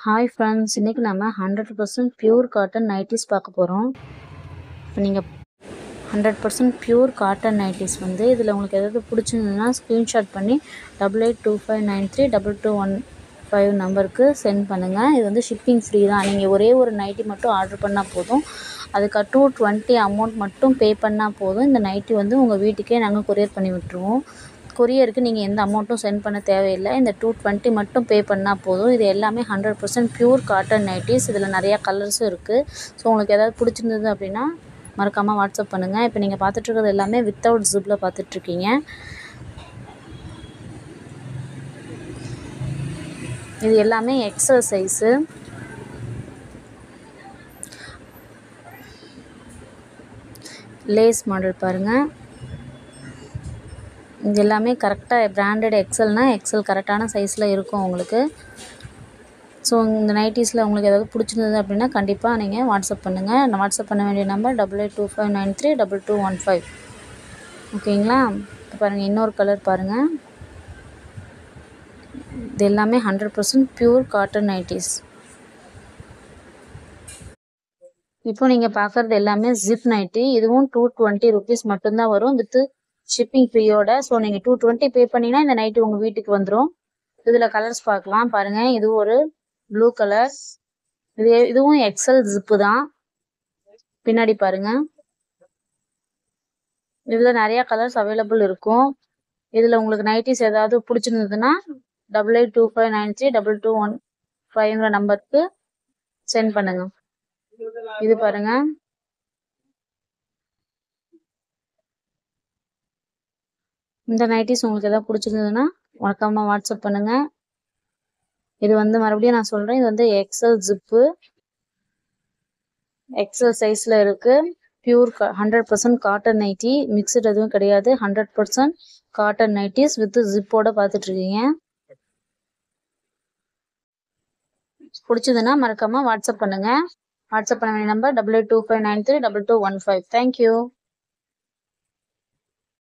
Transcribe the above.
Hi friends, இன்றைக்கி நம்ம 100% pure cotton nighties பார்க்க போகிறோம். இப்போ நீங்கள் 100% பியூர் காட்டன் நைட்டிஸ் வந்து இதில் உங்களுக்கு எதாவது பிடிச்சிருந்ததுன்னா ஸ்க்ரீன்ஷாட் பண்ணி 8825932215 நம்பருக்கு சென்ட் பண்ணுங்கள். இது வந்து ஷிப்பிங் ஃப்ரீ தான். நீங்கள் ஒரே ஒரு நைட்டி மட்டும் ஆர்டர் பண்ணால் போதும். அதுக்கு 220 அமௌண்ட் மட்டும் பே பண்ணால் போதும். இந்த நைட்டி வந்து உங்கள் வீட்டுக்கே நாங்கள் கொரியர் பண்ணி விட்டுருவோம். கொரியருக்கு நீங்கள் எந்த அமௌண்ட்டும் சென்ட் பண்ண தேவையில்லை. இந்த 220 மட்டும் பே பண்ணால் போதும். இது எல்லாமே 100% பியூர் காட்டன் நைட்டிஸ். இதில் நிறையா கலர்ஸும் இருக்குது. ஸோ உங்களுக்கு ஏதாவது பிடிச்சிருந்தது அப்படின்னா மறக்காமல் வாட்ஸ்அப் பண்ணுங்கள். இப்போ நீங்கள் பார்த்துட்ருக்கிறது எல்லாமே வித்தவுட் ஜிப்பில் பார்த்துட்ருக்கீங்க. இது எல்லாமே எக்ஸல் சைஸு. லேஸ் மாடல் பாருங்கள். இது எல்லாமே கரெக்டாக பிராண்டட் எக்ஸல்னால் எக்ஸல் கரெக்டான சைஸில் இருக்கும் உங்களுக்கு. ஸோ இந்த நைட்டிஸில் உங்களுக்கு ஏதாவது பிடிச்சிருந்தது அப்படின்னா கண்டிப்பாக நீங்கள் வாட்ஸ்அப் பண்ணுங்கள். நான் வாட்ஸ்அப் பண்ண வேண்டிய நம்பர் 8825932215. ஓகேங்களா? இப்போ பாருங்கள், இன்னொரு கலர் பாருங்கள். இது எல்லாமே 100% பியூர் காட்டன் நைட்டிஸ். இப்போ நீங்கள் பார்க்குறது எல்லாமே ஜிப் நைட்டி. இதுவும் 220 rupees மட்டும்தான் வரும் வித் ஷிப்பிங் ஃப்ரீயோட. ஸோ நீங்கள் 220 பே பண்ணிங்கன்னா இந்த நைட்டி உங்கள் வீட்டுக்கு வந்துடும். இதில் கலர்ஸ் பார்க்கலாம் பாருங்கள். இது ஒரு ப்ளூ கலர். இதுவும் எக்ஸல் ஜிப்பு தான். பின்னாடி பாருங்கள். இதில் நிறையா கலர்ஸ் அவைலபிள் இருக்கும். இதில் உங்களுக்கு நைட்டிஸ் ஏதாவது பிடிச்சிருந்ததுன்னா 8825932215 நம்பருக்கு சென்ட் பண்ணுங்கள். இது பாருங்கள். இந்த நைட்டிஸ் உங்களுக்கு எதாவது பிடிச்சிருந்ததுன்னா மறக்காமல் வாட்ஸ்அப் பண்ணுங்கள். இது வந்து மறுபடியும் நான் சொல்கிறேன், இது வந்து எக்ஸல் ஜிப்பு, எக்ஸல் சைஸில் இருக்குது. பியூர் 100% காட்டன் நைட்டி, மிக்சட் எதுவும் கிடையாது. 100% காட்டன் நைட்டிஸ் வித் ஜிப்போட பார்த்துட்ருக்கீங்க. பிடிச்சதுன்னா மறக்காமல் வாட்ஸ்அப் பண்ணுங்கள். வாட்ஸ்அப் பண்ண வேண்டிய நம்பர் 8825932215. தேங்க்யூ.